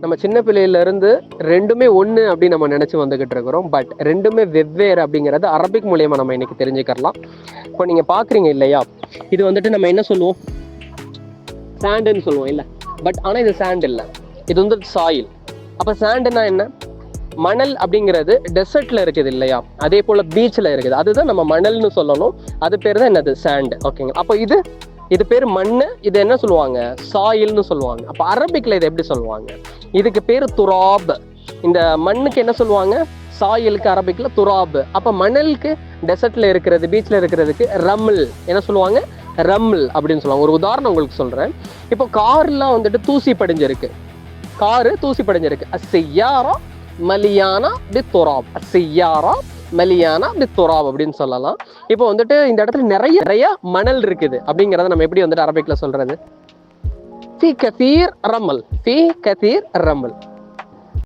நம்ம சின்ன பிள்ளையில இருந்து ரெண்டுமே ஒன்று அப்படின்னு நம்ம நினச்சி வந்துகிட்டு இருக்கிறோம். பட் ரெண்டுமே வெவ்வேறு அப்படிங்கிறது அரபிக் மூலியமாக நம்ம இன்னைக்கு தெரிஞ்சுக்கலாம். இப்போ நீங்கள் பார்க்குறீங்க இல்லையா, இது வந்துட்டு நம்ம என்ன சொல்லுவோம், சாண்டுன்னு சொல்லுவோம் இல்லை. பட் ஆனால் இது சாண்ட் இல்லை, இது வந்து சாயில். அப்போ சாண்டுன்னா என்ன, மணல் அப்படிங்கிறது டெசர்ட்ல இருக்குது இல்லையா, அதே போல் பீச்சில் இருக்குது, அதுதான் நம்ம மணல்னு சொல்லணும். அது பேர் தான் என்னது, சாண்ட். ஓகேங்க. அப்போ இது பேர் மண், இது என்ன சொல்லுவாங்க, சாயில்னு சொல்லுவாங்க. அப்போ அரபிக்ல இது எப்படி சொல்லுவாங்க, இதுக்கு பேர் துராப். இந்த மண்ணுக்கு என்ன சொல்லுவாங்க, சாயிலுக்கு அரபிக்ல துராப். அப்போ மணலுக்கு டெசர்ட்ல இருக்கிறது, பீச்சில் இருக்கிறதுக்கு ரம்ல், என்ன சொல்லுவாங்க, ரம்ல் அப்படின்னு சொல்லுவாங்க. ஒரு உதாரணம் உங்களுக்கு சொல்றேன். இப்போ கார்லாம் வந்துட்டு தூசி படிஞ்சிருக்கு, காரு தூசி படிஞ்சிருக்கு, அஸ்ஸையாரா மலியானா பி துராப், அஸ்ஸையாரா மலியானா பி துராப் அப்படின்னு சொல்லலாம். இப்போ வந்துட்டு இந்த இடத்துல நிறைய மணல் இருக்குது அப்படிங்கிறத நம்ம எப்படி வந்துட்டு அரபிக்ல சொல்றது, ஃபி கதீர் ரமல், ஃபி கதீர் ரமல்.